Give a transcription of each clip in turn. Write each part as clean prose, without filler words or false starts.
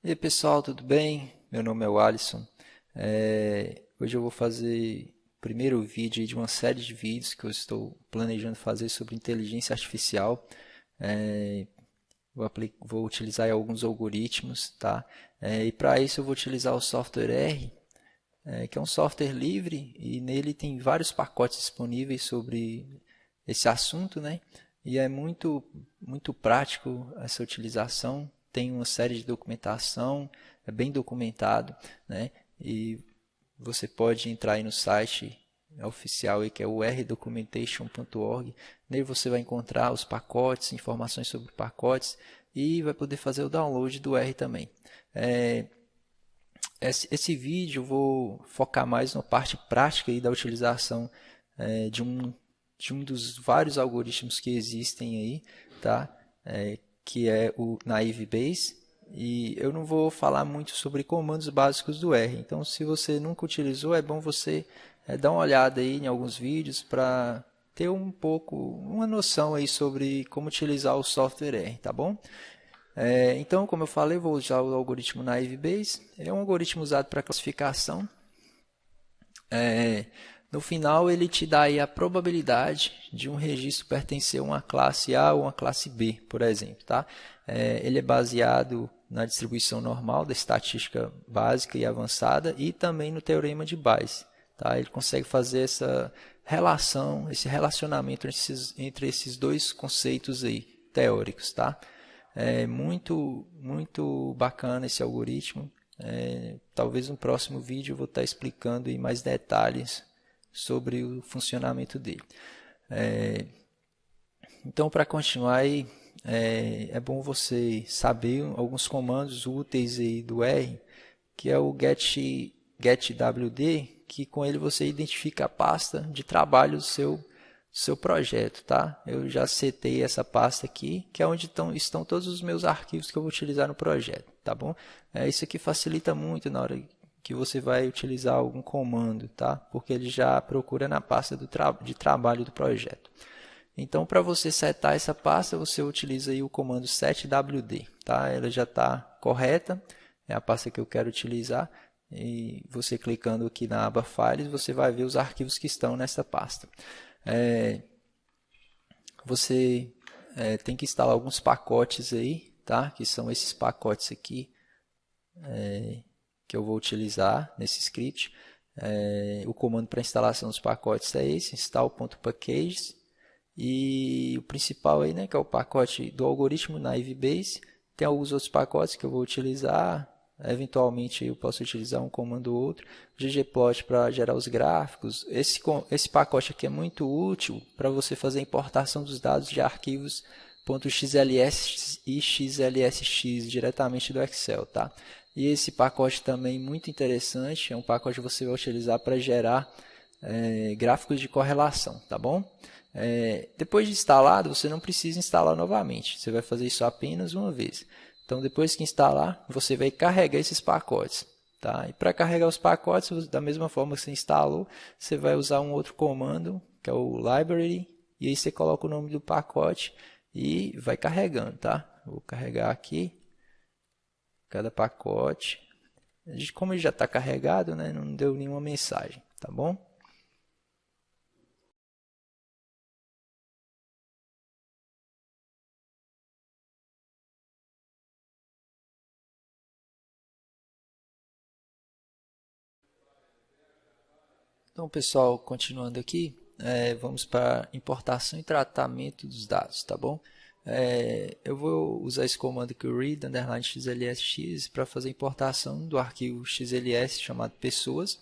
E aí pessoal, tudo bem? Meu nome é o Alisson. Hoje eu vou fazer o primeiro vídeo aí de uma série de vídeos que eu estou planejando fazer sobre inteligência artificial. É, vou utilizar aí alguns algoritmos, tá? E para isso eu vou utilizar o software R, que é um software livre e nele tem vários pacotes disponíveis sobre esse assunto, né? E é muito prático essa utilização. Tem uma série de documentação, é bem documentado, né? E você pode entrar aí no site oficial aí, que é o rdocumentation.org. Nele você vai encontrar os pacotes, informações sobre pacotes e vai poder fazer o download do R também. Esse vídeo eu vou focar mais na parte prática aí da utilização de um dos vários algoritmos que existem aí, tá? Que é o Naive Bayes. E eu não vou falar muito sobre comandos básicos do R. Então, se você nunca utilizou, é bom você dar uma olhada aí em alguns vídeos para ter uma noção aí sobre como utilizar o software R, tá bom? Então, como eu falei, vou usar o algoritmo Naive Bayes. É um algoritmo usado para classificação. No final, ele te dá aí a probabilidade de um registro pertencer a uma classe A ou uma classe B, por exemplo. Tá? Ele é baseado na distribuição normal da estatística básica e avançada e também no teorema de Bayes. Tá? Ele consegue fazer essa relação, esse relacionamento entre esses dois conceitos aí, teóricos. Tá? É muito bacana esse algoritmo. Talvez no próximo vídeo eu vou estar explicando em mais detalhes sobre o funcionamento dele. Então, para continuar aí, é bom você saber alguns comandos úteis aí do R, que é o getWD, que com ele você identifica a pasta de trabalho do seu projeto, tá? Eu já setei essa pasta aqui, que é onde estão todos os meus arquivos que eu vou utilizar no projeto, tá bom? Isso aqui facilita muito na hora que você vai utilizar algum comando, tá? Porque ele já procura na pasta de trabalho do projeto. Então, para você setar essa pasta, você utiliza aí o comando setwd, tá? Ela já está correta, é a pasta que eu quero utilizar. E você clicando aqui na aba Files, você vai ver os arquivos que estão nessa pasta. Você tem que instalar alguns pacotes aí, tá? Que são esses pacotes aqui que eu vou utilizar nesse script. O comando para instalação dos pacotes é esse, install.packages. E o principal aí, né, que é o pacote do algoritmo Naive Bayes. Tem alguns outros pacotes que eu vou utilizar. Eventualmente eu posso utilizar um comando ou outro. ggplot para gerar os gráficos. Esse pacote aqui é muito útil para você fazer a importação dos dados de arquivos .xls e xlsx diretamente do Excel, tá? E esse pacote também muito interessante, é um pacote que você vai utilizar para gerar gráficos de correlação, tá bom? Depois de instalado, você não precisa instalar novamente, você vai fazer isso apenas uma vez. Então, depois que instalar, você vai carregar esses pacotes. Tá? E para carregar os pacotes, da mesma forma que você instalou, você vai usar um outro comando, que é o library, e aí você coloca o nome do pacote e vai carregando. Tá? Vou carregar aqui cada pacote. Como ele já está carregado, né, não deu nenhuma mensagem. Tá bom? Então, pessoal, continuando aqui, vamos para importação e tratamento dos dados, tá bom? Eu vou usar esse comando aqui, o read _xlsx, para fazer a importação do arquivo xls chamado pessoas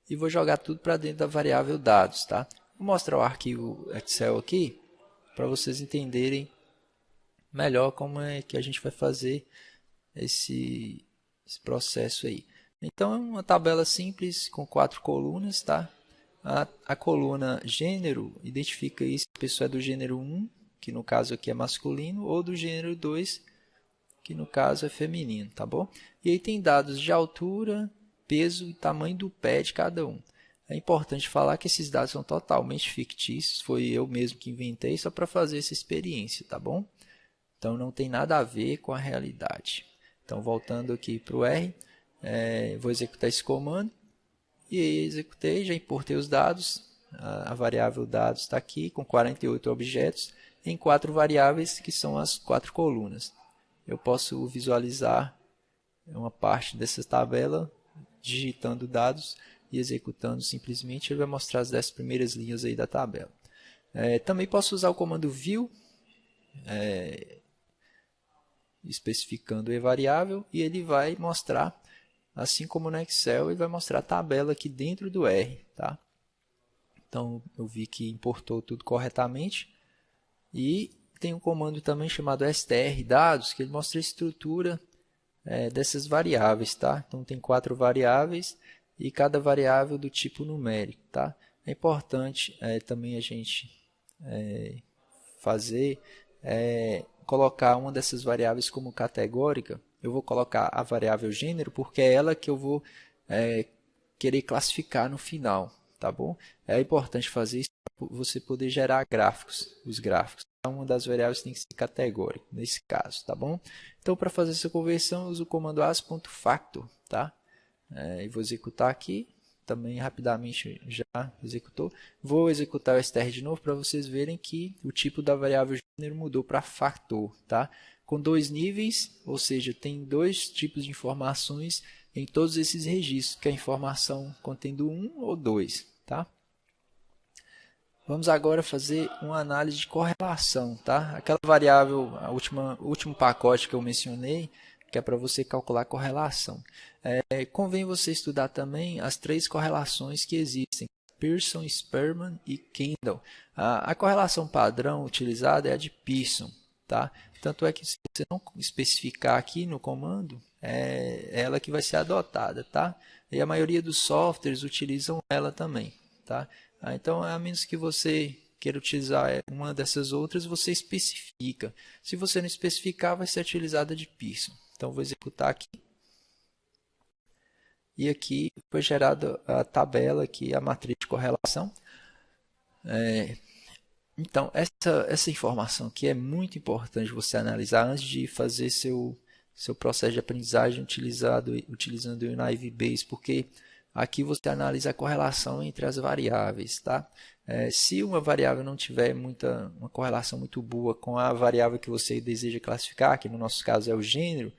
e vou jogar tudo para dentro da variável dados, tá? Vou mostrar o arquivo Excel aqui para vocês entenderem melhor como é que a gente vai fazer esse processo aí. Então, é uma tabela simples com 4 colunas, tá? A coluna gênero identifica aí se a pessoa é do gênero 1, que no caso aqui é masculino, ou do gênero 2, que no caso é feminino, tá bom? E aí tem dados de altura, peso e tamanho do pé de cada um. É importante falar que esses dados são totalmente fictícios, foi eu mesmo que inventei só para fazer essa experiência, tá bom? Então, não tem nada a ver com a realidade. Então, voltando aqui para o R, vou executar esse comando. E aí executei, já importei os dados. A variável dados está aqui com 48 objetos em 4 variáveis, que são as 4 colunas. Eu posso visualizar uma parte dessa tabela digitando dados e executando simplesmente. Ele vai mostrar as 10 primeiras linhas aí da tabela. Também posso usar o comando view, especificando a variável, e ele vai mostrar, assim como no Excel, ele vai mostrar a tabela aqui dentro do R. Tá? Então, eu vi que importou tudo corretamente. E tem um comando também chamado strdados, que ele mostra a estrutura dessas variáveis. Tá? Então, tem 4 variáveis e cada variável do tipo numérico. Tá? É importante também a gente colocar uma dessas variáveis como categórica. Eu vou colocar a variável gênero porque é ela que eu vou querer classificar no final, tá bom? É importante fazer isso para você poder gerar gráficos, os gráficos. Uma das variáveis tem que ser categórica, nesse caso, tá bom? Então, para fazer essa conversão, eu uso o comando as.factor, tá? E vou executar aqui, também rapidamente já executou. Vou executar o str de novo para vocês verem que o tipo da variável gênero mudou para factor, tá? Com 2 níveis, ou seja, tem 2 tipos de informações em todos esses registros, que é a informação contendo 1 ou 2, tá? Vamos agora fazer uma análise de correlação, tá? Aquela variável, o último pacote que eu mencionei, que é para você calcular a correlação. Convém você estudar também as 3 correlações que existem, Pearson, Spearman e Kendall. A correlação padrão utilizada é a de Pearson, tá? Tanto é que se você não especificar aqui no comando, é ela que vai ser adotada, tá? E a maioria dos softwares utilizam ela também, tá? Então, a menos que você queira utilizar uma dessas outras, você especifica. Se você não especificar, vai ser utilizada de Pearson. Então, vou executar aqui. E aqui foi gerada a tabela, aqui, a matriz de correlação. Então, essa informação aqui é muito importante você analisar antes de fazer seu processo de aprendizagem utilizando o Naive Bayes, porque aqui você analisa a correlação entre as variáveis. Tá? Se uma variável não tiver uma correlação muito boa com a variável que você deseja classificar, que no nosso caso é o gênero,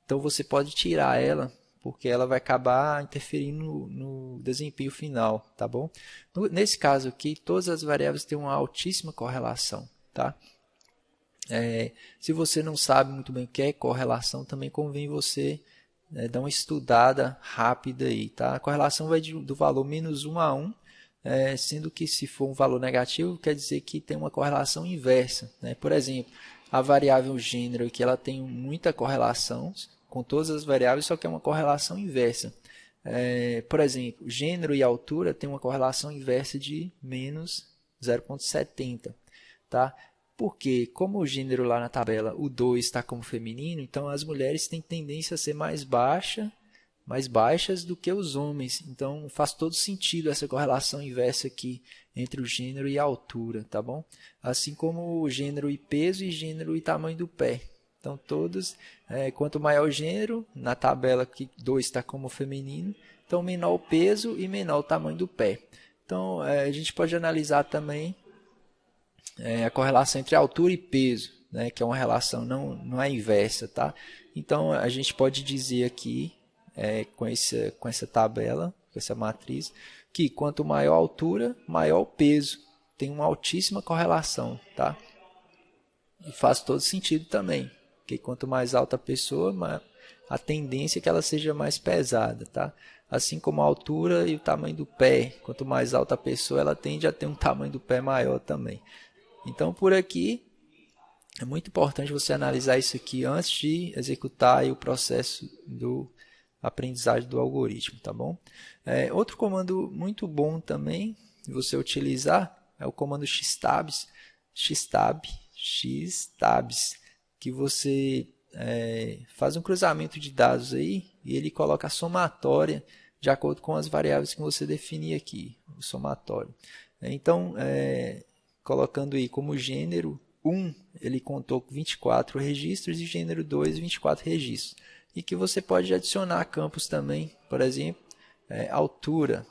então você pode tirar ela, porque ela vai acabar interferindo no desempenho final, tá bom? Nesse caso aqui, todas as variáveis têm uma altíssima correlação, tá? Se você não sabe muito bem o que é correlação, também convém você dar uma estudada rápida aí, tá? A correlação vai do valor -1 a 1, sendo que se for um valor negativo, quer dizer que tem uma correlação inversa, né? Por exemplo, a variável gênero aqui, ela tem muita correlação com todas as variáveis, só que é uma correlação inversa. Por exemplo, gênero e altura tem uma correlação inversa de menos 0,70. Tá? Porque, como o gênero lá na tabela, o 2 está como feminino, então as mulheres têm tendência a ser mais baixas do que os homens. Então, faz todo sentido essa correlação inversa aqui entre o gênero e a altura. Tá bom? Assim como o gênero e peso e gênero e tamanho do pé. Então, todos, quanto maior o gênero, na tabela que 2 está como feminino, então menor o peso e menor o tamanho do pé. Então, a gente pode analisar também a correlação entre altura e peso, né, que é uma relação, não é inversa. Tá? Então, a gente pode dizer aqui, com essa tabela, com essa matriz, que quanto maior a altura, maior o peso. Tem uma altíssima correlação. Tá? E faz todo sentido também. Porque quanto mais alta a pessoa, a tendência é que ela seja mais pesada. Tá? Assim como a altura e o tamanho do pé. Quanto mais alta a pessoa, ela tende a ter um tamanho do pé maior também. Então, por aqui, é muito importante você analisar isso aqui antes de executar o processo do aprendizagem do algoritmo. Tá bom? Outro comando muito bom também de você utilizar é o comando xtabs. Xtabs, que você faz um cruzamento de dados aí e ele coloca a somatória de acordo com as variáveis que você definir aqui, o somatório. Então, colocando aí como gênero 1, ele contou com 24 registros e gênero 2, 24 registros. e que você pode adicionar campos também, por exemplo, altura.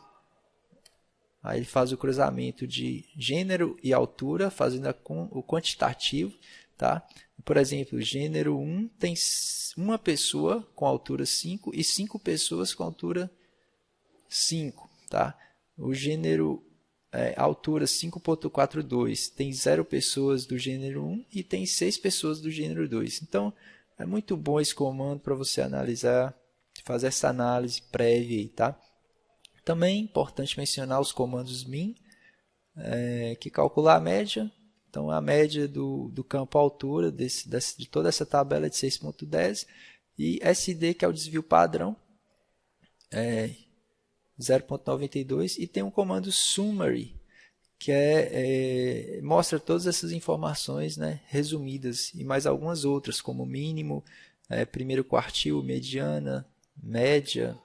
Aí ele faz o cruzamento de gênero e altura, fazendo o quantitativo, tá? Por exemplo, gênero 1 tem uma pessoa com altura 5 e 5 pessoas com altura 5, tá? O gênero altura 5.42 tem 0 pessoas do gênero 1 e tem 6 pessoas do gênero 2. Então, é muito bom esse comando para você analisar, fazer essa análise prévia aí, tá? Também é importante mencionar os comandos min, que calcula a média. Então, a média do campo altura de toda essa tabela é de 6.10. E SD, que é o desvio padrão, 0.92. E tem um comando summary, que mostra todas essas informações, né, resumidas, e mais algumas outras, como mínimo, primeiro quartil, mediana, média,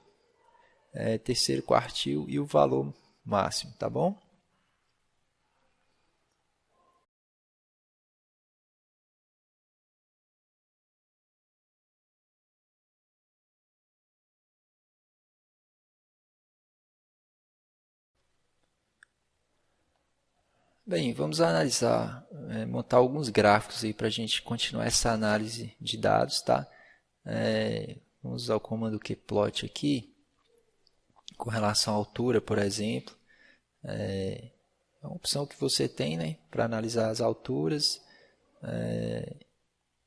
terceiro quartil e o valor máximo, tá bom? Bem, vamos analisar, montar alguns gráficos aí para a gente continuar essa análise de dados, tá? Vamos usar o comando qplot aqui, com relação à altura, por exemplo. É uma opção que você tem, né, para analisar as alturas.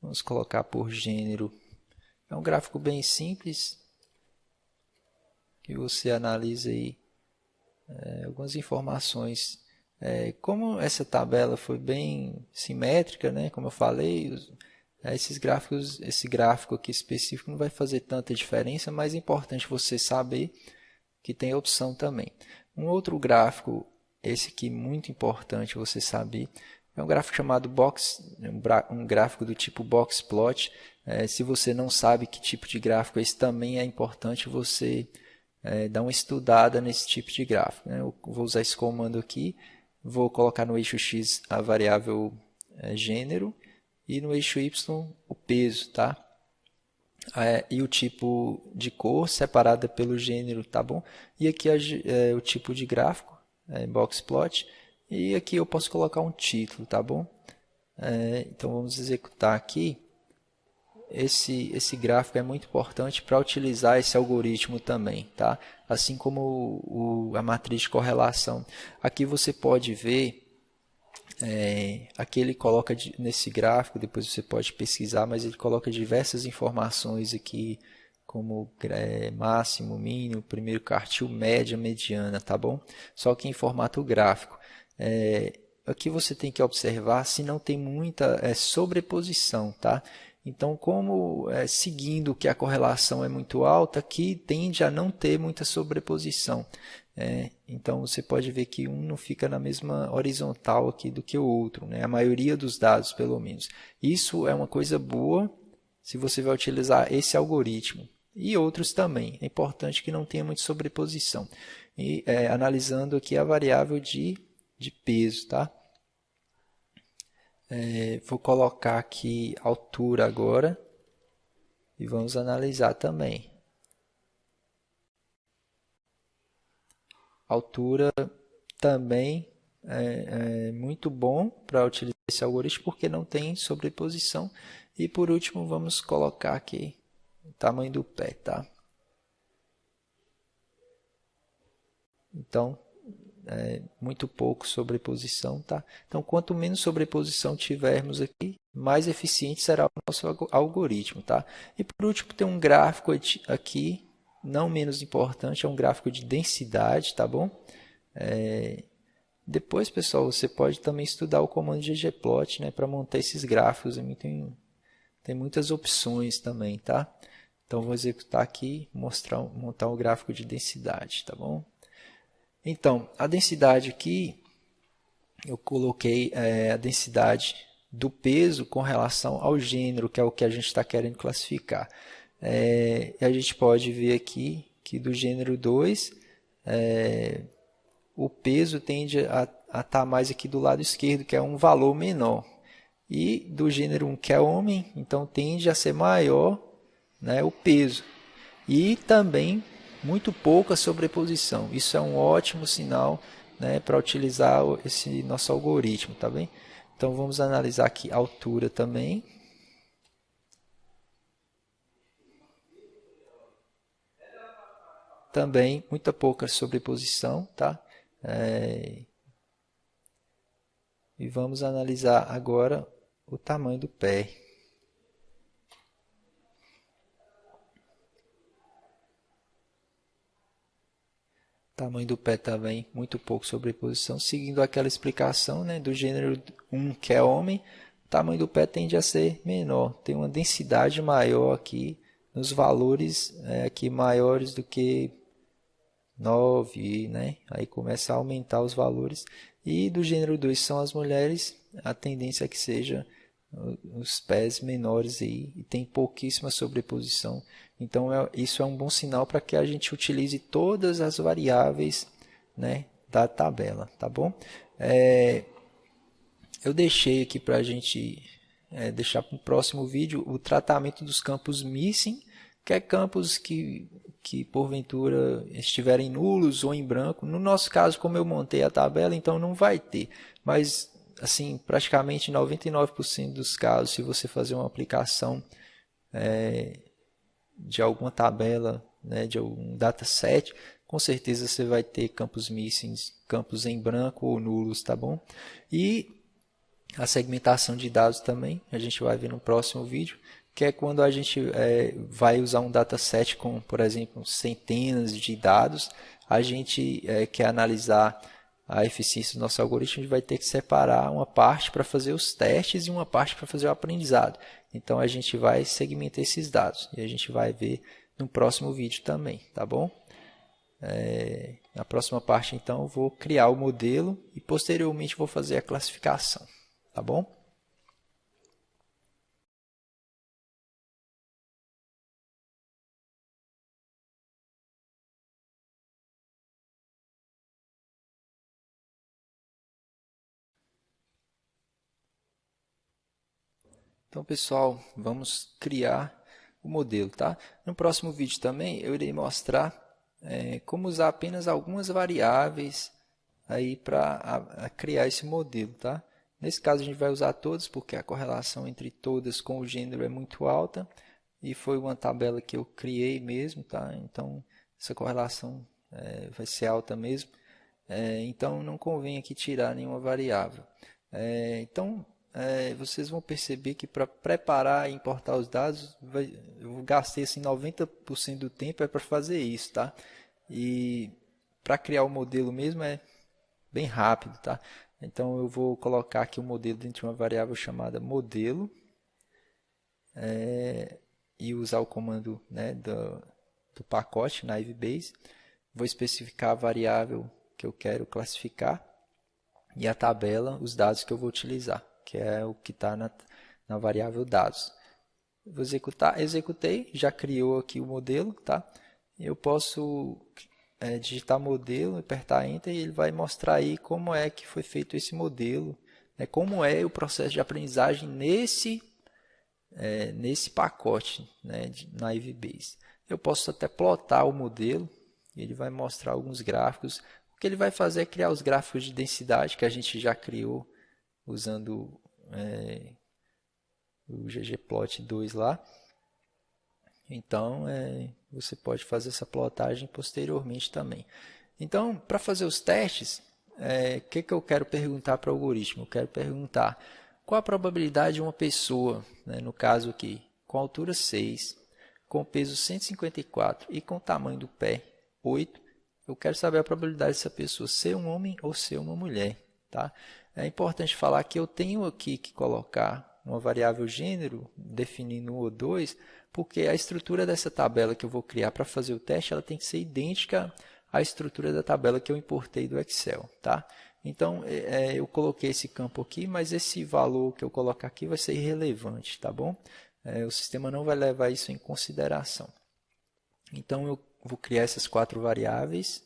Vamos colocar por gênero. É um gráfico bem simples, que você analisa aí algumas informações. Como essa tabela foi bem simétrica, né, como eu falei, esse gráfico aqui específico não vai fazer tanta diferença, mas é importante você saber que tem opção também. Um outro gráfico, esse aqui muito importante você saber, é um gráfico chamado um gráfico do tipo boxplot. Se você não sabe que tipo de gráfico é esse, também é importante você dar uma estudada nesse tipo de gráfico, né? Eu vou usar esse comando aqui, vou colocar no eixo X a variável gênero e no eixo Y o peso, tá? E o tipo de cor separada pelo gênero, tá bom? E aqui o tipo de gráfico, boxplot, e aqui eu posso colocar um título, tá bom? Então vamos executar aqui. Esse gráfico é muito importante para utilizar esse algoritmo também, tá? Assim como a matriz de correlação. Aqui você pode ver, aqui ele coloca nesse gráfico, depois você pode pesquisar, mas ele coloca diversas informações aqui, como máximo, mínimo, primeiro quartil, média, mediana, tá bom? Só que em formato gráfico. Aqui você tem que observar se não tem muita sobreposição, tá? Então, como seguindo que a correlação é muito alta, aqui tende a não ter muita sobreposição. Então, você pode ver que um não fica na mesma horizontal aqui do que o outro, né? A maioria dos dados, pelo menos. Isso é uma coisa boa se você vai utilizar esse algoritmo. E outros também. É importante que não tenha muita sobreposição. E analisando aqui a variável de peso, tá? Vou colocar aqui altura agora e vamos analisar também. Altura também é muito bom para utilizar esse algoritmo porque não tem sobreposição. E por último vamos colocar aqui o tamanho do pé, tá? Então, muito pouco sobreposição, tá? Então, quanto menos sobreposição tivermos aqui, mais eficiente será o nosso algoritmo, tá? E por último, tem um gráfico aqui, não menos importante, é um gráfico de densidade, tá bom? Depois, pessoal, você pode também estudar o comando ggplot, né, para montar esses gráficos. Tem muitas opções também, tá? Então, vou executar aqui, montar um gráfico de densidade, tá bom? Então, a densidade aqui, eu coloquei a densidade do peso com relação ao gênero, que é o que a gente está querendo classificar. E a gente pode ver aqui que do gênero 2, o peso tende a estar mais aqui do lado esquerdo, que é um valor menor. E do gênero 1, que é homem, então tende a ser maior né, o peso. E também muito pouca sobreposição. Isso é um ótimo sinal, né, para utilizar esse nosso algoritmo, tá bem? Então vamos analisar aqui a altura também. Também muita pouca sobreposição, tá? E vamos analisar agora o tamanho do pé. Tamanho do pé também, muito pouco sobreposição. Seguindo aquela explicação, né, do gênero 1, que é homem, o tamanho do pé tende a ser menor. Tem uma densidade maior aqui, nos valores aqui maiores do que 9, né? Aí começa a aumentar os valores. E do gênero 2 são as mulheres, a tendência é que seja os pés menores aí, e tem pouquíssima sobreposição. Então isso é um bom sinal para que a gente utilize todas as variáveis, né, da tabela, tá bom? Eu deixei aqui para a gente deixar para o próximo vídeo o tratamento dos campos missing, que é campos que porventura estiverem nulos ou em branco. No nosso caso, como eu montei a tabela, então não vai ter. Mas, assim, praticamente 99% dos casos, se você fazer uma aplicação de alguma tabela, né, de algum dataset, com certeza você vai ter campos missing, campos em branco ou nulos, tá bom? E a segmentação de dados também, a gente vai ver no próximo vídeo, que é quando a gente vai usar um dataset com, por exemplo, centenas de dados, a gente quer analisar a eficiência do nosso algoritmo, a gente vai ter que separar uma parte para fazer os testes e uma parte para fazer o aprendizado. Então a gente vai segmentar esses dados e a gente vai ver no próximo vídeo também, tá bom? Na próxima parte, então, eu vou criar o modelo e posteriormente vou fazer a classificação, tá bom? Então, pessoal, vamos criar o modelo, tá? No próximo vídeo também eu irei mostrar como usar apenas algumas variáveis aí para criar esse modelo, tá? Nesse caso a gente vai usar todas porque a correlação entre todas com o gênero é muito alta e foi uma tabela que eu criei mesmo, tá? Então essa correlação vai ser alta mesmo. Então não convém aqui tirar nenhuma variável. Então vocês vão perceber que para preparar e importar os dados, eu gastei assim 90% do tempo para fazer isso, tá? E para criar o modelo mesmo é bem rápido, tá? Então eu vou colocar aqui o modelo dentro de uma variável chamada modelo e usar o comando, né, do pacote naivebase. Vou especificar a variável que eu quero classificar e a tabela, os dados que eu vou utilizar, que é o que está na variável dados. Vou executar, executei, já criou aqui o modelo, tá? Eu posso digitar modelo, apertar Enter e ele vai mostrar aí como é que foi feito esse modelo, né? Como é o processo de aprendizagem nesse pacote, né, de naivebase. Eu posso até plotar o modelo, ele vai mostrar alguns gráficos. O que ele vai fazer é criar os gráficos de densidade que a gente já criou usando o ggplot2 lá. Então, você pode fazer essa plotagem posteriormente também. Então, para fazer os testes, o que eu quero perguntar para o algoritmo? Eu quero perguntar qual a probabilidade de uma pessoa, né, no caso aqui, com altura 6, com peso 154 e com tamanho do pé 8, eu quero saber a probabilidade dessa pessoa ser um homem ou ser uma mulher. Tá? É importante falar que eu tenho aqui que colocar uma variável gênero, definindo 1 ou 2, porque a estrutura dessa tabela que eu vou criar para fazer o teste, ela tem que ser idêntica à estrutura da tabela que eu importei do Excel. Tá? Então, eu coloquei esse campo aqui, mas esse valor que eu colocar aqui vai ser irrelevante, tá bom? O sistema não vai levar isso em consideração. Então, eu vou criar essas 4 variáveis.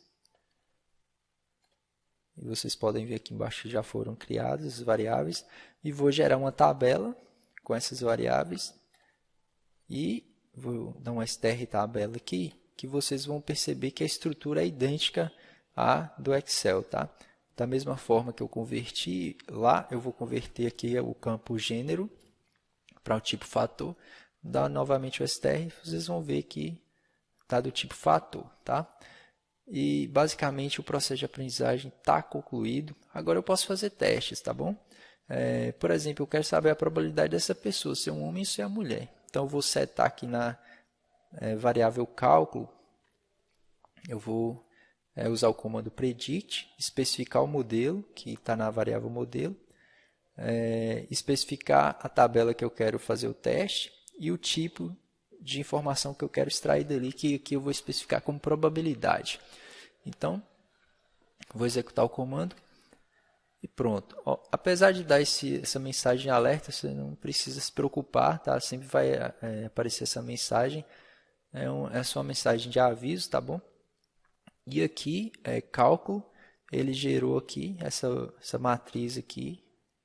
E vocês podem ver aqui embaixo que já foram criadas as variáveis. E vou gerar uma tabela com essas variáveis. E vou dar um str tabela aqui, que vocês vão perceber que a estrutura é idêntica à do Excel, tá? Da mesma forma que eu converti lá, eu vou converter aqui o campo gênero para o tipo fator, dar novamente o str, vocês vão ver que está do tipo fator, tá? E basicamente o processo de aprendizagem está concluído. Agora eu posso fazer testes, tá bom? Por exemplo, eu quero saber a probabilidade dessa pessoa ser um homem ou ser uma mulher. Então eu vou setar aqui na variável cálculo, eu vou usar o comando predict, especificar o modelo, que está na variável modelo, especificar a tabela que eu quero fazer o teste e o tipo de informação que eu quero extrair dali, que aqui eu vou especificar como probabilidade. Então, vou executar o comando e pronto. Ó, apesar de dar essa mensagem de alerta, você não precisa se preocupar, tá? Sempre vai aparecer essa mensagem. É só uma mensagem de aviso, tá bom? E aqui, cálculo, ele gerou aqui essa matriz aqui,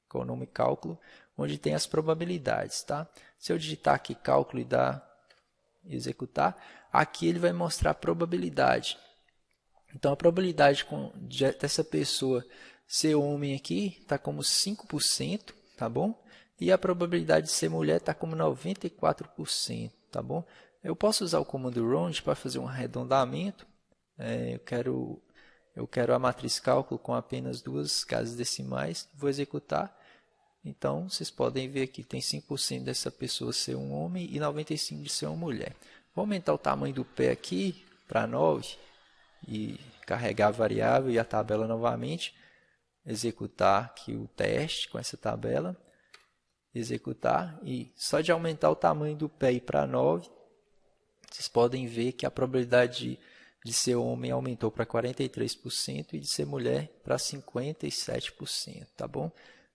com o nome cálculo, onde tem as probabilidades, tá? Se eu digitar aqui cálculo e executar, aqui ele vai mostrar a probabilidade. Então, a probabilidade dessa pessoa ser homem aqui está como 5%, tá bom? E a probabilidade de ser mulher está como 94%, tá bom? Eu posso usar o comando round para fazer um arredondamento. Eu quero a matriz cálculo com apenas 2 casas decimais. Vou executar. Então, vocês podem ver aqui, tem 5% dessa pessoa ser um homem e 95% de ser uma mulher. Vou aumentar o tamanho do pé aqui para 9 e carregar a variável e a tabela novamente. Executar aqui o teste com essa tabela. Executar e só de aumentar o tamanho do pé para 9, vocês podem ver que a probabilidade de ser homem aumentou para 43% e de ser mulher para 57%, tá bom?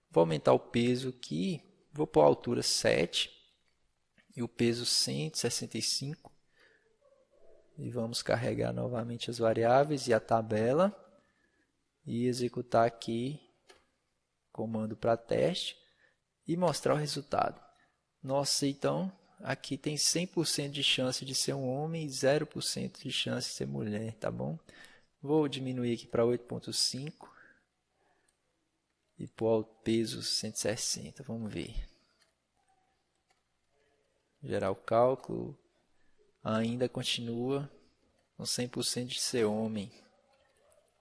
Vou aumentar o peso aqui, vou pôr a altura 7 e o peso 165. E vamos carregar novamente as variáveis e a tabela e executar aqui comando para teste e mostrar o resultado. Nossa, então aqui tem 100% de chance de ser um homem e 0% de chance de ser mulher, tá bom? Vou diminuir aqui para 8,5 e pôr o peso 160, vamos ver. Gerar o cálculo, ainda continua com 100% de ser homem.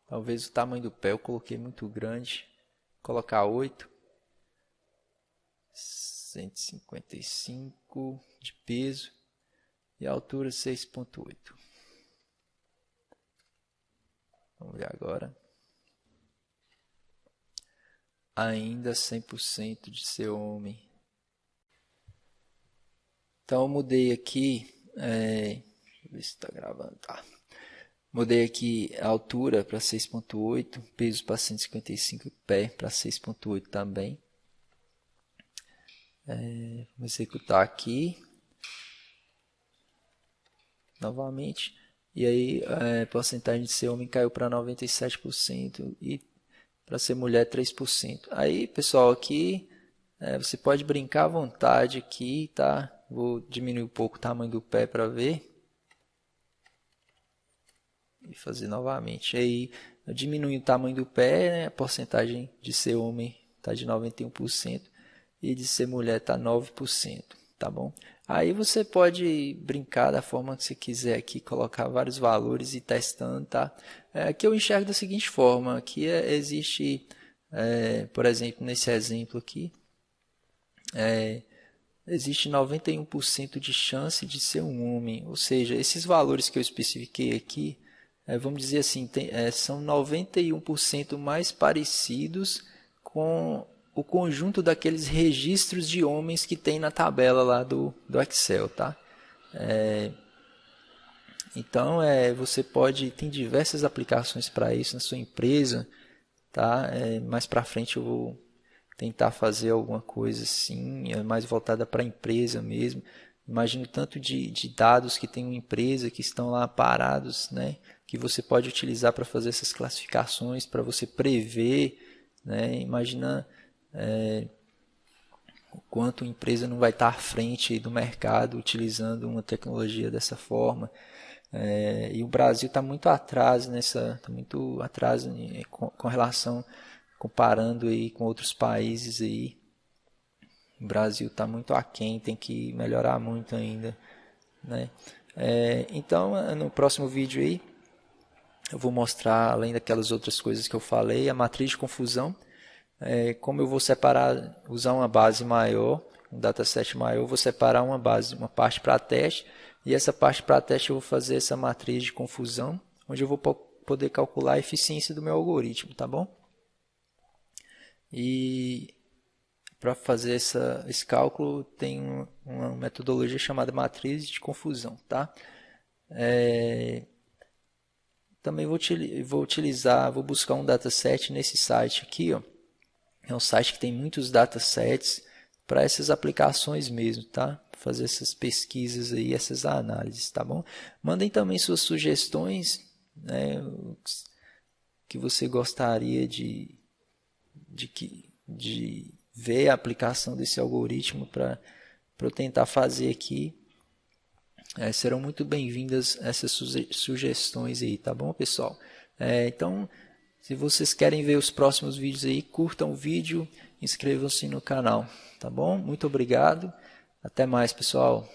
Talvez o tamanho do pé eu coloquei muito grande, vou colocar 8. 155 de peso e a altura 6,8. Vamos ver agora. Ainda 100% de ser homem. Então eu mudei aqui, deixa eu ver se está gravando, tá. Mudei aqui a altura para 6,8, peso para 155 e pé para 6,8 também. Vamos executar aqui novamente. E aí a porcentagem de ser homem caiu para 97% e para ser mulher 3%. Aí, pessoal, aqui você pode brincar à vontade aqui, tá? Vou diminuir um pouco o tamanho do pé para ver. E fazer novamente. Aí, eu diminuo o tamanho do pé, né? A porcentagem de ser homem está de 91% e de ser mulher está 9%, tá bom? Aí você pode brincar da forma que você quiser aqui, colocar vários valores e ir testando, tá? Aqui eu enxergo da seguinte forma, aqui existe, por exemplo, nesse exemplo aqui, existe 91% de chance de ser um homem, ou seja, esses valores que eu especifiquei aqui, vamos dizer assim, são 91% mais parecidos com o conjunto daqueles registros de homens que tem na tabela lá do Excel, tá? Então, você tem diversas aplicações para isso na sua empresa, tá? Mais para frente eu vou tentar fazer alguma coisa assim, mais voltada para a empresa mesmo. Imagino tanto de dados que tem uma empresa que estão lá parados, né? Que você pode utilizar para fazer essas classificações, para você prever, né? Imagina o quanto a empresa não vai estar à frente do mercado utilizando uma tecnologia dessa forma. E o Brasil está muito atrás tá muito atrás com relação, comparando aí com outros países aí. O Brasil está muito aquém, tem que melhorar muito ainda, né? Então, no próximo vídeo aí, eu vou mostrar, além daquelas outras coisas que eu falei, a matriz de confusão. Como eu vou separar, usar uma base maior, um dataset maior, eu vou separar uma parte para teste, e essa parte para teste eu vou fazer essa matriz de confusão, onde eu vou poder calcular a eficiência do meu algoritmo, tá bom? E para fazer esse cálculo tem uma metodologia chamada matriz de confusão, tá? Também vou buscar um dataset nesse site aqui, ó. É um site que tem muitos datasets para essas aplicações mesmo, tá? Fazer essas pesquisas aí, essas análises, tá bom? Mandem também suas sugestões, né? Que você gostaria de ver a aplicação desse algoritmo para eu tentar fazer aqui. Serão muito bem-vindas essas sugestões aí, tá bom, pessoal? Então, se vocês querem ver os próximos vídeos aí, curtam o vídeo, inscrevam-se no canal, tá bom? Muito obrigado, até mais, pessoal.